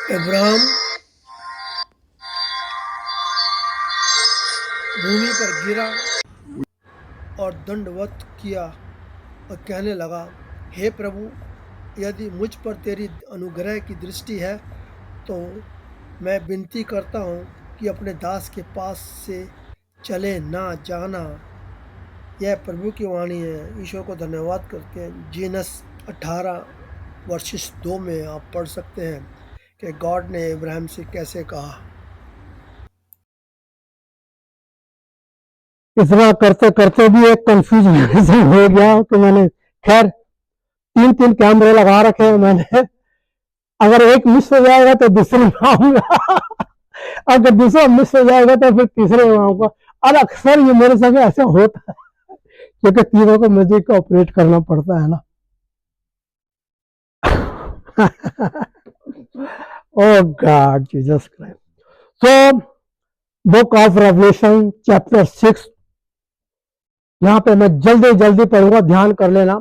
Abraham भूमि पर गिरा और दंडवत किया और कहने लगा, हे प्रभु, यदि मुझ पर तेरी अनुग्रह की दृष्टि है तो मैं विनती करता हूँ कि अपने दास के पास से चले ना जाना। यह प्रभु की वाणी है। ईश्वर को धन्यवाद करते हैं। जीनस 18 वर्षिस 2 में आप पढ़ सकते हैं कि गॉड ने इब्राहिम से कैसे कहा। इतना करते करते भी एक कंफ्यूजन हो गया तो मैंने खैर 3 कैमरे लगा रखे हैं मैंने। अगर एक मिस हो जाएगा तो दूसरे में आऊंगा अगर दूसरा मिस हो जाएगा तो फिर तीसरे में आऊंगा। और अक्सर ये मेरे संग ऐसे होता है क्योंकि तीनों को मुझे को ऑपरेट करना पड़ता है ना। Oh God, Jesus Christ. So, book of revelation chapter 6, यहां पे मैं जल्दी जल्दी पढ़ूंगा, ध्यान कर लेना।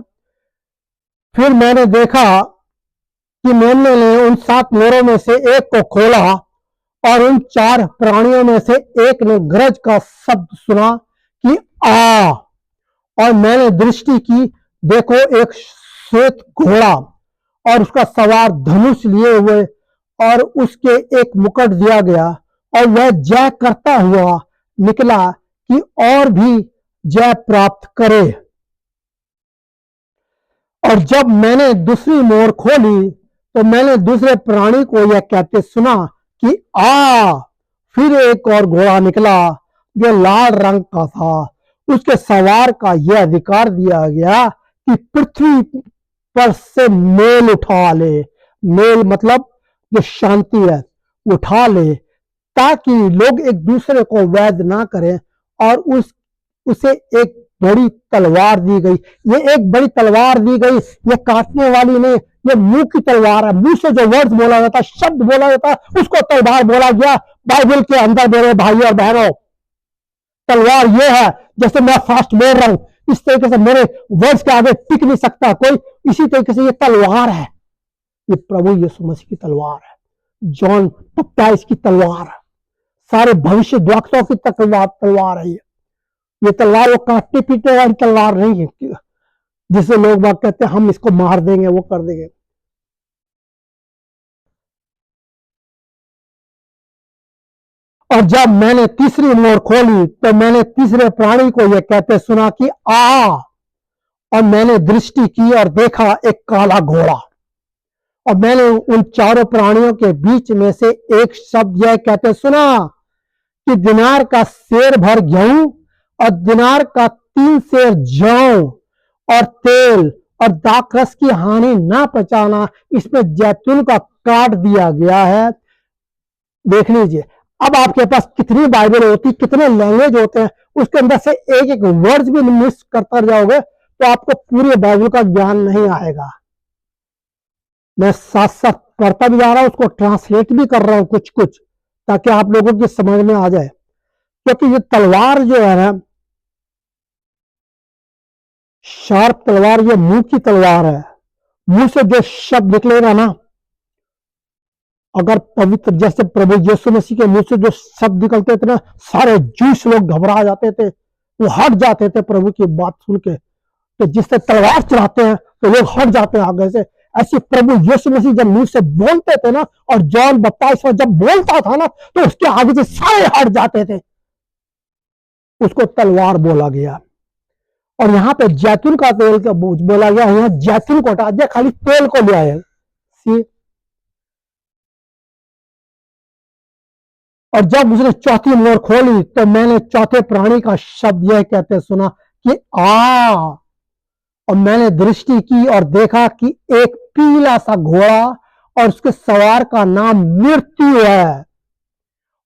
फिर मैंने देखा कि मेमने ने उन 7 मोहरों में से एक को खोला और उन 4 प्राणियों में से एक ने गरज का शब्द सुना कि आ। और मैंने दृष्टि की, देखो एक श्वेत घोड़ा और उसका सवार धनुष लिए हुए, और उसके एक मुकुट दिया गया, और वह जय करता हुआ निकला कि और भी जय प्राप्त करे। और जब मैंने दूसरी मोहर खोली तो मैंने दूसरे प्राणी को यह कहते सुना कि आ। फिर एक और घोड़ा निकला जो लाल रंग का था। उसके सवार का यह अधिकार दिया गया कि पृथ्वी पर से मेल उठा ले। मेल मतलब जो शांति है, उठा ले, ताकि लोग एक दूसरे को वैध ना करें। और उसे एक बड़ी तलवार दी गई। ये एक बड़ी तलवार दी गई, ये काटने वाली नहीं, ये मुंह की तलवार है। मुंह से जो वर्ड बोला जाता, शब्द बोला जाता, उसको तलवार बोला गया। बाइबल के अंदर मेरे भाई और बहनों, तलवार ये है, जैसे मैं फास्ट बोल रहा हूं इस तरीके से मेरे वर्ड्स के आगे टिक नहीं सकता कोई। इसी तरीके से ये तलवार है, ये प्रभु यीशु मसीह की तलवार है। जॉन बपटाइज की तलवार है, सारे भविष्य द्वाक्ताओं की तलवार है। ये तलवार वो काटने पीटने वाली तलवार नहीं है जिसे लोग बात कहते हैं हम इसको मार देंगे, वो कर देंगे। और जब मैंने तीसरी मोहर खोली तो मैंने तीसरे प्राणी को यह कहते सुना कि आ। और मैंने दृष्टि की और देखा एक काला घोड़ा। और मैंने उन 4 प्राणियों के बीच में से एक शब्द यह कहते सुना कि दिनार का सेर भर गेहूं और दिनार का 3 सेर जौ और तेल और दाखरस की हानि ना पहुंचाना, इसमें जैतून का काट दिया गया है। देख लीजिए, अब आपके पास कितनी बाइबल होती, कितने लैंग्वेज होते हैं, उसके अंदर से एक एक वर्ड्स भी मिस करता जाओगे तो आपको पूरी बाइबल का ज्ञान नहीं आएगा। मैं साथ साथ पढ़ता भी जा रहा हूं, उसको ट्रांसलेट भी कर रहा हूं कुछ कुछ, ताकि आप लोगों की समझ में आ जाए। क्योंकि ये तलवार जो है ना, शार्प तलवार, ये मुंह की तलवार है। मुंह से जो शब्द निकलेगा ना, अगर पवित्र, जैसे प्रभु यीशु मसीह के मुंह से जो शब्द निकलते थे ना, सारे जूस लोग घबरा जाते थे, वो हट जाते थे प्रभु की बात सुन के। तो जिससे तलवार चलाते हैं तो लोग हट जाते हैं आगे से। ऐसे प्रभु यीशु मसीह जब मुंह से बोलते थे ना, और जॉन बपतिस्मा जब बोलता था ना, तो उसके आगे से सारे हट जाते थे। उसको तलवार बोला गया। और यहाँ पे जैतून का तेल का बोला गया, यहाँ जैतून को हटा दिया, खाली तेल को ले आए। सी। और जब उसने चौथी मोहर खोली तो मैंने चौथे प्राणी का शब्द यह कहते सुना कि आ। और मैंने दृष्टि की और देखा कि एक पीला सा घोड़ा और उसके सवार का नाम मृत्यु है,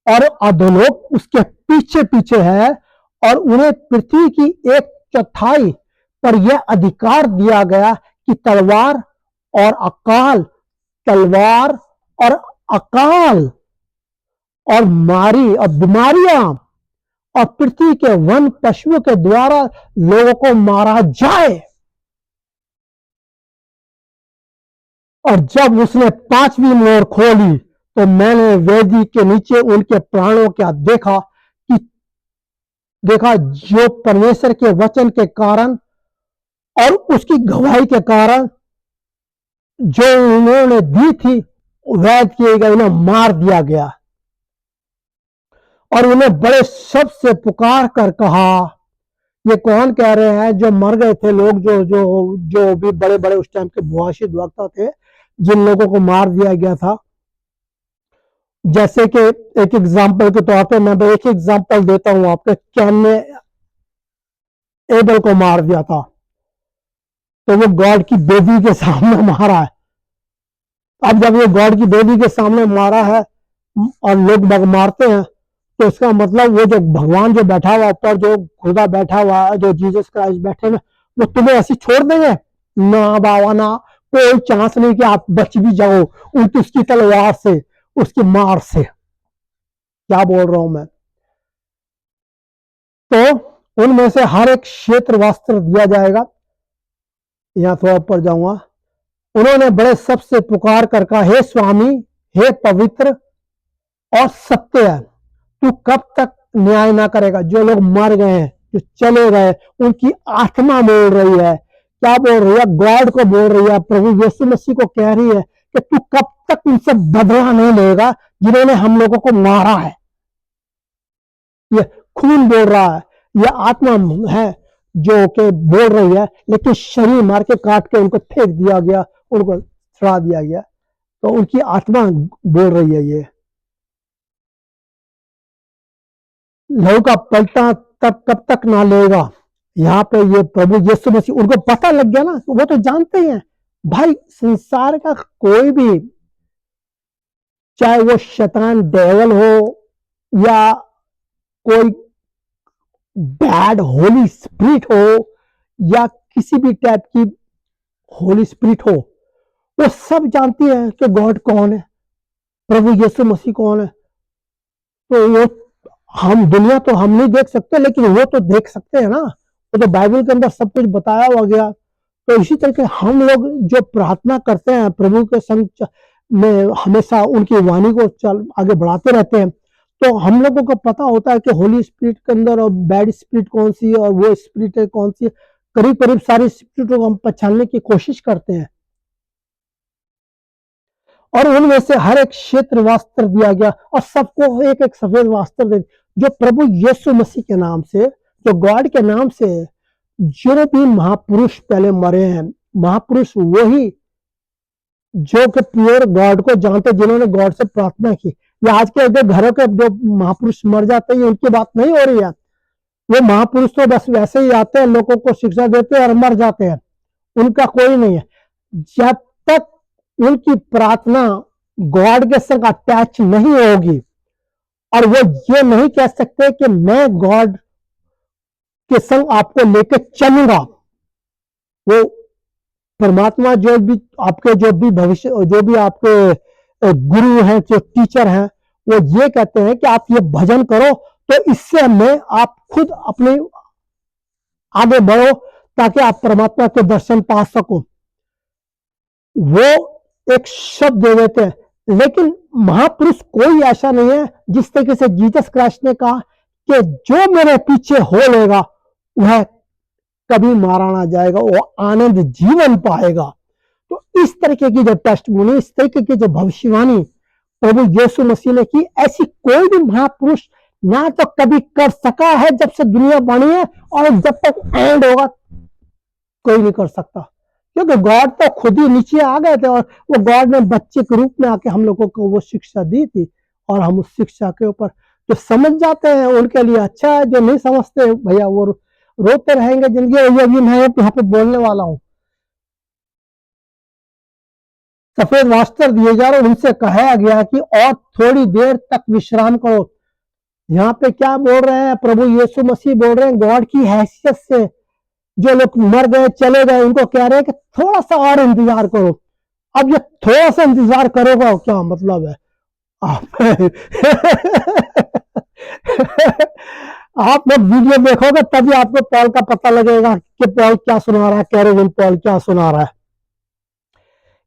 और अधोलोक उसके पीछे पीछे है। और उन्हें पृथ्वी की 1/4 पर यह अधिकार दिया गया कि तलवार और अकाल, तलवार और अकाल और मारी और बीमारियां और पृथ्वी के वन पशुओं के द्वारा लोगों को मारा जाए। और जब उसने 5वीं मोहर खोली तो मैंने वेदी के नीचे उनके प्राणों का देखा जो परमेश्वर के वचन के कारण और उसकी गवाही के कारण जो उन्होंने दी थी वैध किए गए, उन्हें मार दिया गया। और उन्हें बड़े शब्द से पुकार कर कहा, ये कौन कह रहे हैं? जो मर गए थे लोग, जो भी बड़े बड़े उस टाइम के मुआशिद वक्ता थे, जिन लोगों को मार दिया गया था। जैसे कि एक एग्जाम्पल के तौर पे मैं एक एग्जाम्पल देता हूं आपको। कैन ने एबल को मार दिया था, तो वो गॉड की बेदी के सामने मारा है। अब जब ये गॉड की बेदी के सामने मारा है और लोग मारते हैं, तो इसका मतलब वो जो भगवान जो बैठा हुआ ऊपर, जो खुदा बैठा हुआ है, जो जीसस क्राइस्ट बैठे हैं, वो तुम्हें ऐसे छोड़ देंगे? ना बाबा ना, कोई चांस नहीं कि आप बच भी जाओ उनकी उसकी तलवार से, उसकी मार से। क्या बोल रहा हूं मैं? तो उनमें से हर एक क्षेत्र वस्त्र दिया जाएगा। यहां थोड़ा ऊपर जाऊंगा। उन्होंने बड़े सबसे पुकार कर कहा, हे स्वामी, हे पवित्र और सत्य है, तू कब तक न्याय ना करेगा? जो लोग मर गए हैं, जो चले गए, उनकी आत्मा बोल रही है। क्या बोल रही है? गॉड को बोल रही है, प्रभु यीशु मसीह को कह रही है कि तू कब तक उनसे बदला नहीं लेगा जिन्होंने हम लोगों को मारा है। ये खून बोल रहा है, ये आत्मा है जो के बोल रही है, लेकिन शरीर मार के काट के उनको फेंक दिया गया, उनको छुड़ा दिया गया, तो उनकी आत्मा बोल रही है। ये लहू का पलटा तब कब तक ना लेगा? यहाँ पे ये प्रभु यीशु मसीह, उनको पता लग गया ना, वो तो जानते हैं भाई, संसार का कोई भी, चाहे वो शैतान डेवल हो या कोई बैड होली स्पिरिट हो या किसी भी टाइप की होली स्पिरिट हो, वो सब जानती है कि गॉड कौन है, प्रभु यीशु मसीह कौन है। तो वो हम दुनिया तो हम नहीं देख सकते, लेकिन वो तो देख सकते हैं ना, वो तो बाइबल के अंदर सब कुछ बताया हुआ गया। तो इसी तरीके हम लोग जो प्रार्थना करते हैं प्रभु के संग में, हमेशा उनकी वाणी को आगे बढ़ाते रहते हैं, तो हम लोगों को पता होता है कि होली स्पिरिट के अंदर और बैड स्पिरिट कौन सी है और वो स्पिरिट है कौन सी है। करीब करीब सारी स्पिरिटों को हम पहचानने की कोशिश करते हैं। और उनमें से हर एक क्षेत्र वस्त्र दिया गया और सबको एक एक सफेद वस्त्र दे, जो प्रभु यीशु मसीह के नाम से, जो गॉड के नाम से, जो भी महापुरुष पहले मरे हैं, महापुरुष वही जो कि प्योर गॉड को जानते, जिन्होंने गॉड से प्रार्थना की। या आज के जो घरों के जो महापुरुष मर जाते हैं, उनकी बात नहीं हो रही है। वो महापुरुष तो बस वैसे ही आते हैं, लोगों को शिक्षा देते हैं और मर जाते हैं, उनका कोई नहीं है। जब तक उनकी प्रार्थना गॉड के संग अटैच नहीं होगी और वो ये नहीं कह सकते कि मैं गॉड के संग आपको लेकर चलूंगा, वो परमात्मा जो भी भविष्य, जो भी आपके गुरु हैं, जो टीचर हैं, वो ये कहते हैं कि आप ये भजन करो, तो इससे मैं आप खुद अपने आगे बढ़ो ताकि आप परमात्मा के दर्शन पा सको। वो एक शब्द दे देते हैं, लेकिन महापुरुष कोई ऐसा नहीं है। जिस तरीके से जीसस क्राइस्ट ने कहा कि जो मेरे पीछे हो लेगा वह कभी मारा ना जाएगा, वो आनंद जीवन पाएगा। तो इस तरीके की जो टेस्टमोनी, इस तरीके की जो भविष्यवाणी प्रभु यीशु मसीह ने की, ऐसी कोई भी महापुरुष ना तो कभी कर सका है जब से दुनिया बनी है, और जब तक एंड होगा कोई नहीं कर सकता। क्योंकि गॉड तो खुद ही नीचे आ गए थे और वो गॉड ने बच्चे के रूप में आके हम लोगों को वो शिक्षा दी थी, और हम उस शिक्षा के ऊपर जो समझ जाते हैं उनके लिए अच्छा है, जो नहीं समझते भैया वो रोते रहेंगे जिंदगी। अभी मैं यहाँ पे बोलने वाला हूँ, सफेद वस्त्र दिए जा रहे, उनसे कहा गया कि और थोड़ी देर तक विश्राम करो। यहाँ पे क्या बोल रहे हैं? प्रभु यीशु मसीह बोल रहे हैं गॉड की हैसियत से, जो लोग मर गए चले गए, उनको कह रहे हैं कि थोड़ा सा और इंतजार करो। अब ये थोड़ा सा इंतजार करोगा क्या मतलब है? आप लोग वीडियो देखोगे तभी आपको पॉल का पता लगेगा कि पॉल क्या सुना रहा है, कैरोलिन पॉल क्या सुना रहा है।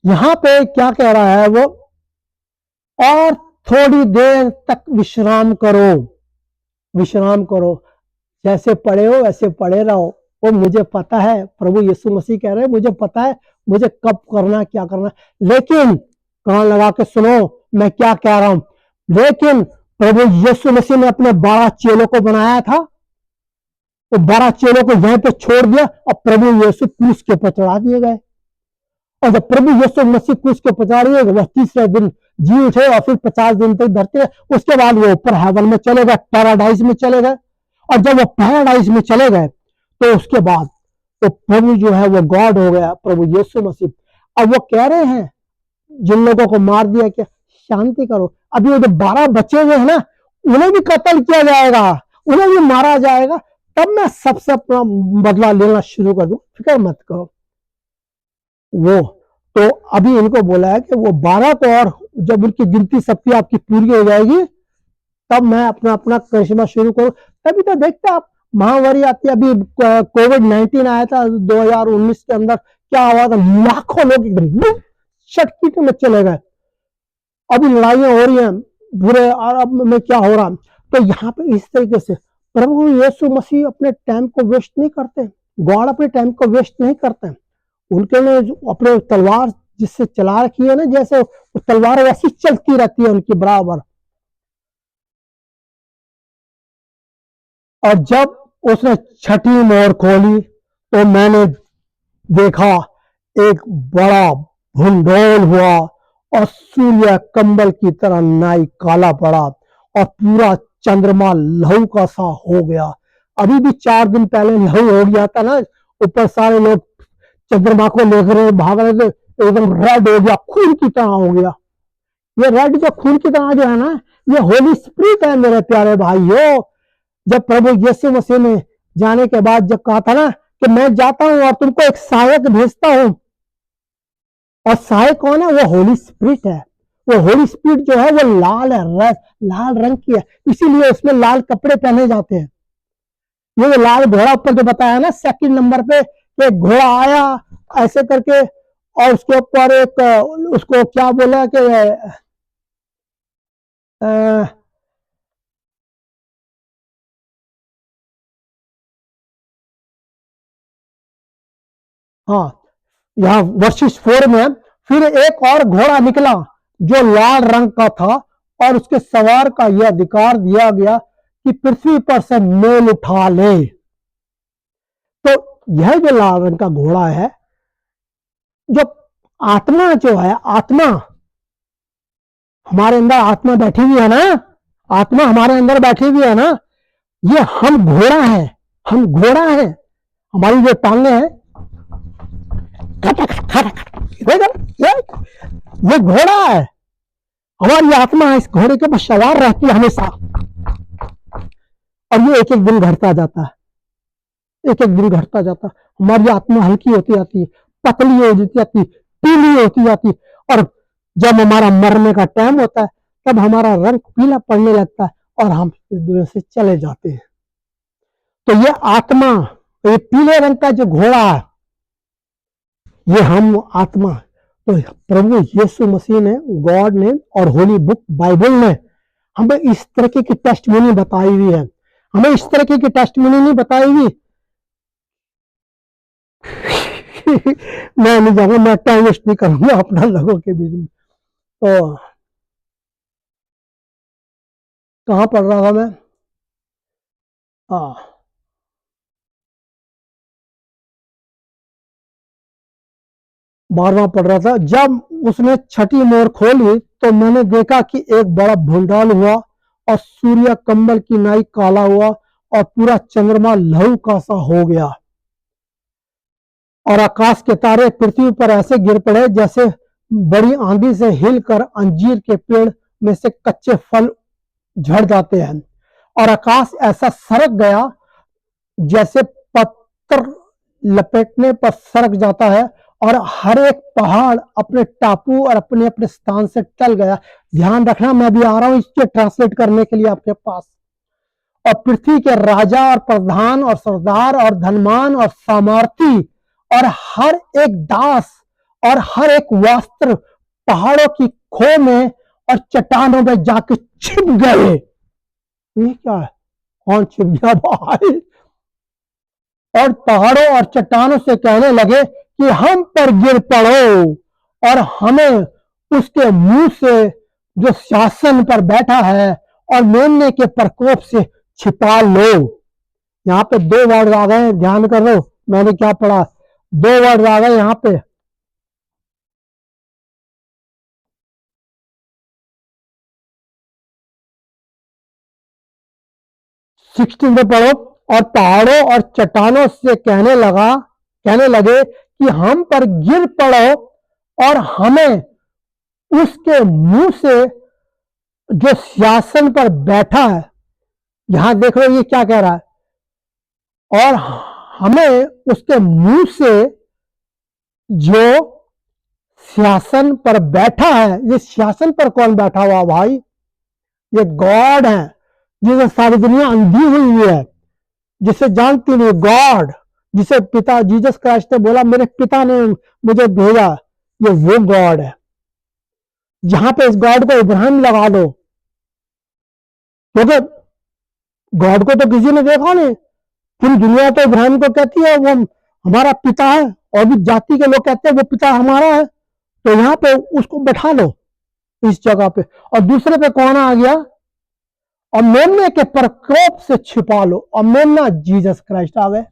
यहां पे क्या कह रहा है वो और थोड़ी देर तक विश्राम करो, विश्राम करो। जैसे पड़े हो वैसे पड़े रहो। वो मुझे पता है, प्रभु यीशु मसीह कह रहे हैं, मुझे पता है मुझे कब करना क्या करना। लेकिन कान लगा के सुनो मैं क्या कह रहा हूं। लेकिन प्रभु यीशु मसीह ने अपने 12 चेलों को बनाया था, तो 12 चेलों को यहीं पे छोड़ दिया और प्रभु यीशु क्रूस के ऊपर चढ़ा दिए गए। और जब प्रभु यीशु मसीह क्रूस के ऊपर चढ़ा दिए गए, वह तीसरे दिन जी उठे और फिर 50 दिन तक धरती है। उसके बाद वो ऊपर हेवन में चले गए, पैराडाइज में चले गए। और जब वो पैराडाइज में चले गए तो उसके बाद तो प्रभु जो है वो गॉड हो गया, प्रभु यीशु मसीह। अब वो कह रहे हैं जिन लोगों को मार दिया कि शांति करो। अभी वो जो 12 बचे हुए हैं ना, उन्हें भी कत्ल किया जाएगा, उन्हें भी मारा जाएगा। तब मैं सबसे अपना बदला लेना शुरू कर दूं, फिक्र मत करो। वो तो अभी इनको बोला है कि वो 12 को, और जब उनकी गिनती सबकी आपकी पूरी हो जाएगी तब मैं अपना अपना करिश्मा शुरू करूं। तभी तो देखते आप महामारी आती है। अभी कोविड-19 आया था 2019 के अंदर, क्या हुआ था, लाखों लोग एकदम शटकीट में चले गए। अभी लड़ाइयां हो रही हैं बुरे अरब में, क्या हो रहा है। तो यहाँ पे इस तरीके से प्रभु यीशु मसीह अपने टाइम को वेस्ट नहीं करते, गॉड अपने टाइम को वेस्ट नहीं करते। उनके लिए अपने तलवार जिससे चला रखी है ना, जैसे तलवार वैसी चलती रहती है उनकी बराबर। और जब उसने छठी मोहर खोली तो मैंने देखा एक बड़ा भूंडोल हुआ और सूर्य कंबल की तरह नाई काला पड़ा और पूरा चंद्रमा लहू का सा हो गया। अभी भी 4 दिन पहले लहू हो गया था ना, ऊपर सारे लोग चंद्रमा को लेकर भाग रहे थे, एकदम रेड हो गया, खून की तरह हो गया। ये रेड जो खून की तरह जो है ना, ये होली स्पिरिट है मेरे प्यारे भाइयों। जब प्रभु यीशु मसीह ने जाने के बाद जब कहा था ना कि मैं जाता हूं और तुमको एक सहायक भेजता हूं, और सहायक कौन है, वो होली स्पिरिट है। वो होली स्पिरिट जो है वो लाल है, लाल रंग की है, इसीलिए उसमें लाल कपड़े पहने जाते हैं। ये लाल घोड़ा ऊपर जो बताया ना 2 नंबर पे, एक घोड़ा आया ऐसे करके और उसके ऊपर एक, उसको क्या बोला कि हाँ, यहाँ वर्षिश 4 में फिर एक और घोड़ा निकला जो लाल रंग का था और उसके सवार का यह अधिकार दिया गया कि पृथ्वी पर से मोल उठा ले। तो यह जो लाल रंग का घोड़ा है, जो आत्मा जो है, आत्मा हमारे अंदर आत्मा बैठी हुई है ना, आत्मा हमारे अंदर बैठी हुई है ना, ये हम घोड़ा है, हम घोड़ा है। हमारी जो टांगे हैं ये घोड़ा है, हमारी आत्मा है, इस घोड़े के ऊपर सवार रहती है हमेशा। और ये एक एक दिन घटता जाता है, एक एक दिन घटता जाता है। हमारी आत्मा हल्की होती जाती है, पतली होती जाती, पीली होती जाती, और जब हमारा मरने का टाइम होता है तब हमारा रंग पीला पड़ने लगता है और हम इस दुनिया से चले जाते हैं। तो ये आत्मा, ये पीले रंग का जो घोड़ा है, ये हम आत्मा। तो प्रभु यीशु मसीह ने, गॉड ने और होली बुक बाइबल ने हमें इस तरीके की टेस्टमनी बताई हुई है। हमें इस तरीके की टेस्टमनी नहीं बताई हुई मैं नहीं जाऊंगा, मैं टाइम वेस्ट नहीं करूंगा अपना लोगों के बीच में। तो कहां पढ़ रहा था मैं? हाँ, 12वां पढ़ रहा था। जब उसने छठी मोहर खोली तो मैंने देखा कि एक बड़ा भूंडाल हुआ और सूर्य कंबल की नाई काला हुआ और पूरा चंद्रमा लहू का सा हो गया और आकाश के तारे पृथ्वी पर ऐसे गिर पड़े जैसे बड़ी आंधी से हिलकर अंजीर के पेड़ में से कच्चे फल झड़ जाते हैं। और आकाश ऐसा सरक गया जैसे पत्थर लपेटने पर सरक जाता है और हर एक पहाड़ अपने टापू और अपने अपने स्थान से टल गया। ध्यान रखना, मैं भी आ रहा हूं इसके ट्रांसलेट करने के लिए आपके पास। और पृथ्वी के राजा और प्रधान और सरदार और धनवान और सामर्थी और हर एक दास और हर एक वस्त्र पहाड़ों की खो में और चट्टानों में जाके छिप गए। ये क्या है? कौन छिप गया भाई? और पहाड़ों और चट्टानों से कहने लगे कि हम पर गिर पड़ो और हमें उसके मुंह से जो शासन पर बैठा है और मेमने के प्रकोप से छिपा लो। यहाँ पे दो वर्ड आ गए, ध्यान कर लो मैंने क्या पढ़ा। दो वर्ड आ गए यहाँ पे। 16 में पढ़ो। और पहाड़ों और चट्टानों से कहने लगे कि हम पर गिर पड़ो और हमें उसके मुंह से जो सिंहासन पर बैठा है, यहां देख लो ये क्या कह रहा है, और हमें उसके मुंह से जो सिंहासन पर बैठा है। ये सिंहासन पर कौन बैठा हुआ भाई? ये गॉड है, जिसे सारी दुनिया अंधी हुई है, जिसे जानती नहीं, गॉड, जिसे पिता जीसस क्राइस्ट ने बोला मेरे पिता ने मुझे भेजा, ये वो गॉड है। जहां पे इस गॉड को इब्राहिम लगा दो, क्योंकि गॉड को तो किसी ने देखा नहीं, पूरी दुनिया तो इब्राहिम को कहती है वो हमारा पिता है, और भी जाति के लोग कहते हैं वो पिता हमारा है। तो यहां पे उसको बैठा लो इस जगह पे। और दूसरे पे कौन आ गया? और मेमने के प्रकोप से छिपा लो, और मेमना जीसस क्राइस्ट आ गए।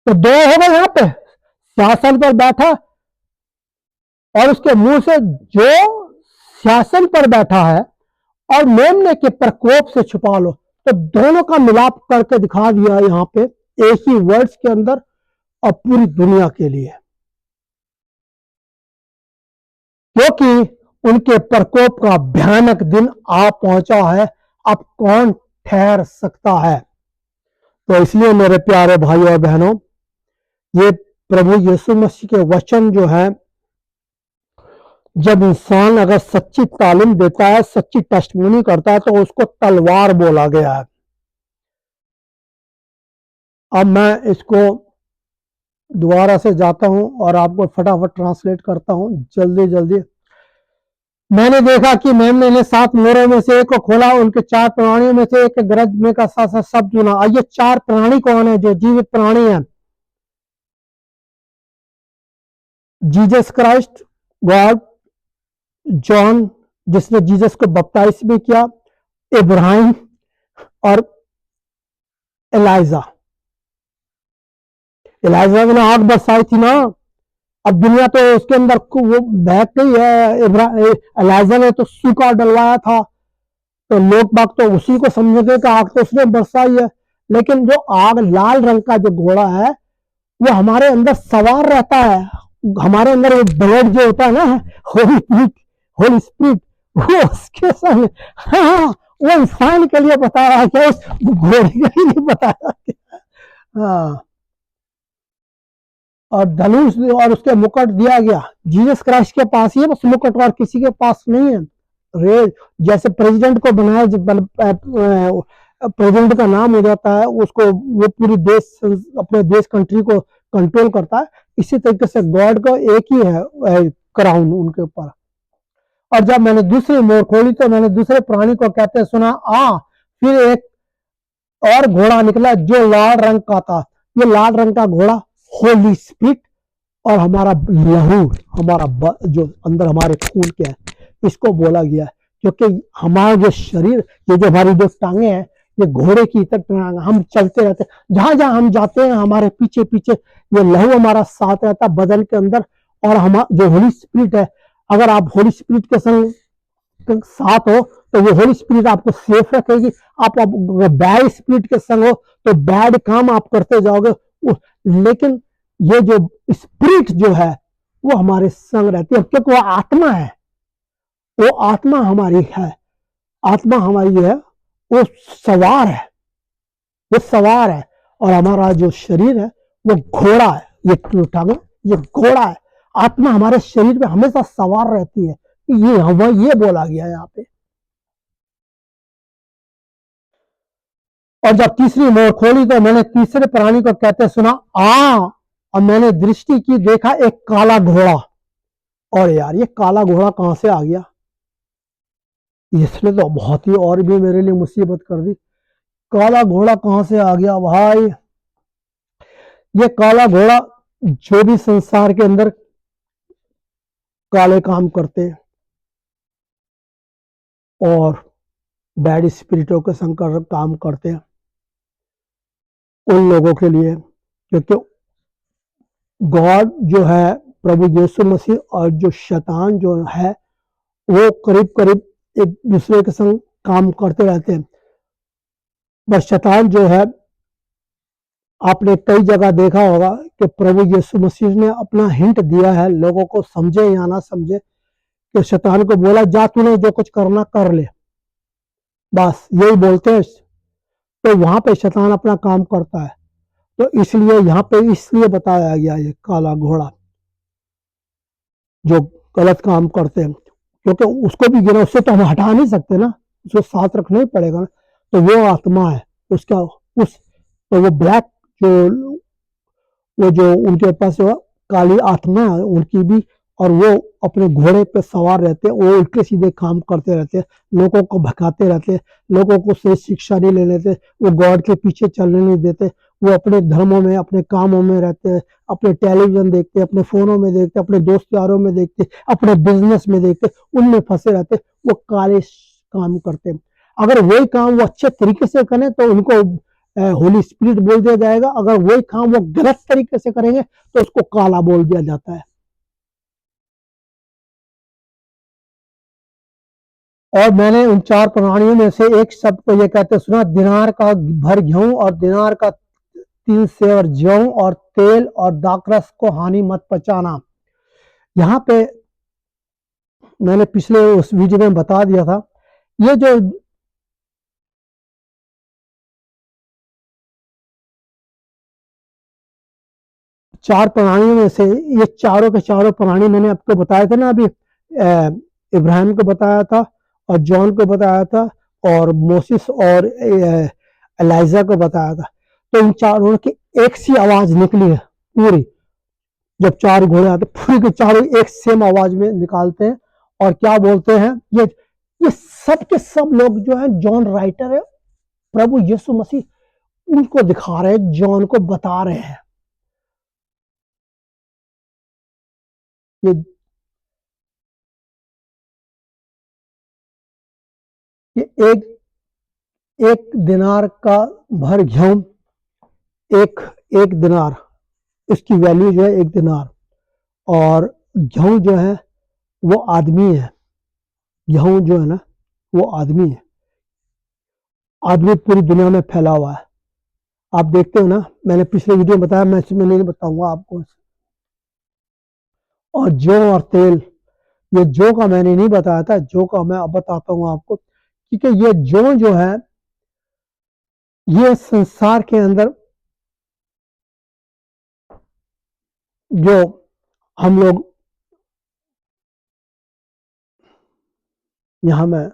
तो दो हो गए यहां पे, सिंहासन पर बैठा और उसके मुंह से जो सिंहासन पर बैठा है, और मेमने के प्रकोप से छुपा लो। तो दोनों का मिलाप करके दिखा दिया यहां पे एक ही वर्ड्स के अंदर, और पूरी दुनिया के लिए, क्योंकि उनके प्रकोप का भयानक दिन आ पहुंचा है। अब कौन ठहर सकता है? तो इसलिए मेरे प्यारे भाइयों और बहनों, ये प्रभु यीशु मसीह के वचन जो है, जब इंसान अगर सच्ची तालीम देता है, सच्ची टेस्टमनी करता है, तो उसको तलवार बोला गया है। अब मैं इसको दोबारा से जाता हूं और आपको फटाफट ट्रांसलेट करता हूं जल्दी जल्दी। मैंने देखा कि मेमने ने 7 मोहरों में से एक को खोला, उनके 4 प्राणियों में से एक गरजने का सा शब्द सुना। और ये 4 प्राणी कौन है? जो जीवित प्राणी है, जीसस क्राइस्ट, गॉड, जॉन जिसने जीसस को बपटाइज भी किया, इब्राहिम और एलाइजा। एलाइजा ने आग बरसाई थी ना, अब दुनिया तो उसके अंदर वो बहक गई है। एलाइजा ने तो सूखा डलवाया था, तो लोग बाग तो उसी को समझते कि आग तो उसने बरसाई है। लेकिन जो आग लाल रंग का जो घोड़ा है, वो हमारे अंदर सवार रहता है। हमारे अंदर वो ब्लड जो होता है ना, होली स्पिरिट, वो उसके संग, हाँ, वो इंसान के लिए बताया है, क्या उस घोड़े के लिए नहीं बताया। हाँ, और धनुष और उसके मुकुट दिया गया। जीसस क्राइस्ट के पास ही है बस मुकुट, और किसी के पास नहीं है। रे जैसे प्रेसिडेंट को बनाया, प्रेसिडेंट का नाम हो जाता है, उसको वो पूरी देश, अपने देश कंट्री को कंट्रोल करता है। इसी तरीके से गॉड का एक ही है क्राउन उनके ऊपर। और जब मैंने दूसरी मोर खोली, तो मैंने दूसरे प्राणी को कहते सुना, फिर एक और घोड़ा निकला जो लाल रंग का था। ये लाल रंग का घोड़ा होली स्पिरिट और हमारा लहू, हमारा जो अंदर हमारे खून के है, इसको बोला गया है। क्योंकि हमारा जो शरीर, ये जो हमारी जो टांगे हैं, ये घोड़े की तरह हम चलते रहते हैं, जहां जहां हम जाते हैं हमारे पीछे पीछे ये लहू हमारा साथ रहता है बदन के अंदर। और हमारा जो होली स्पिरिट है, अगर आप होली स्पिरिट के संग साथ हो तो वो होली स्पिरिट आपको सेफ रखेगी। आप बैड स्पिरिट के संग हो तो बैड काम आप करते जाओगे। लेकिन ये जो स्पिरिट जो है वो हमारे संग रहती है, क्योंकि वो आत्मा है, वो आत्मा हमारी है, आत्मा हमारी है, वो सवार है, वो सवार है। और हमारा जो शरीर है वो घोड़ा है, ये टांगे ये घोड़ा है। आत्मा हमारे शरीर पे हमेशा सवार रहती है। ये बोला गया है यहाँ पे। और जब तीसरी मोर खोली, तो मैंने तीसरे प्राणी को कहते सुना, और मैंने दृष्टि की, देखा एक काला घोड़ा, और यार ये काला घोड़ा कहां से आ गया, इसने तो बहुत ही और भी मेरे लिए मुसीबत कर दी। काला घोड़ा कहां से आ गया भाई? ये काला घोड़ा जो भी संसार के अंदर काले काम करते हैं और बैड स्पिरिटों के संग काम करते हैं, उन लोगों के लिए, क्योंकि गॉड जो है, प्रभु यीशु मसीह और जो शैतान जो है, वो करीब करीब एक दूसरे के संग काम करते रहते हैं। बस शैतान जो है, आपने कई जगह देखा होगा कि प्रभु यीशु मसीह ने अपना हिंट दिया है, लोगों को समझे या ना समझे, कि शैतान को बोला जा तूने जो कुछ करना कर ले, बस यही बोलते हैं। तो वहां पे शैतान अपना काम करता है। तो इसलिए यहाँ पे इसलिए बताया गया ये काला घोड़ा जो गलत काम करते हैं, क्योंकि उसको भी गिरा, उससे तो हम हटा नहीं सकते ना, उसको साथ रखना ही पड़ेगा ना। तो वो आत्मा है उसका, उस तो वो ब्लैक जो, वो जो उनके पास जो काली आत्मा है उनकी भी, और वो अपने घोड़े पे सवार रहते हैं, वो उल्टे सीधे काम करते रहते हैं, लोगों को भगाते रहते हैं, लोगों को सही शिक्षा नहीं ले लेते, वो गॉड के पीछे चलने नहीं देते, वो अपने धर्मों में अपने कामों में रहते हैं, अपने टेलीविजन देखते, अपने फोनों में देखते, अपने दोस्त यारों में देखते, अपने बिजनेस में देखते, उनमें फंसे रहते, वो काले काम करते हैं। अगर वही काम वो अच्छे तरीके से करें तो उनको होली स्पिरिट बोल दिया जाएगा, अगर वही काम वो गलत तरीके से करेंगे तो उसको काला बोल दिया जाता है। और मैंने उन चार प्राणियों में से एक शब्द को ये कहते सुना, दिनार का भर गेहूं और दिनार का 3 सेर जौ और तेल और दाखरस को हानि मत पहुंचाना। यहाँ पे मैंने पिछले उस वीडियो में बता दिया था, ये जो चार प्राणियों में से, ये चारों के चारों प्राणी मैंने आपको बताया था ना अभी, इब्राहिम को बताया था और जॉन को बताया था और मोसिस और एलाइजा को बताया था। तो इन चारों की एक सी आवाज निकली है पूरी, जब चार घोड़े आते पूरी के चारों एक सेम आवाज में निकालते हैं और क्या बोलते हैं, ये सब के सब लोग जो है, जॉन राइटर है, प्रभु यीशु मसीह उनको दिखा रहे हैं, जॉन को बता रहे हैं। ये ये एक दिनार का भर गेहूं, एक एक दिनार, इसकी वैल्यू जो है एक दिनार, और गेहूं जो है वो आदमी है, गेहूं जो है ना वो आदमी है, आदमी पूरी दुनिया में फैला हुआ है। आप देखते हो ना, मैंने पिछले वीडियो में बताया, मैं इसमें नहीं बताऊंगा आपको। और जौ और तेल, ये जौ का मैंने नहीं बताया था, जौ का मैं अब बताता हूँ आपको, क्योंकि ये जौ जो है, ये संसार के अंदर जो हम लोग, यहाँ मैं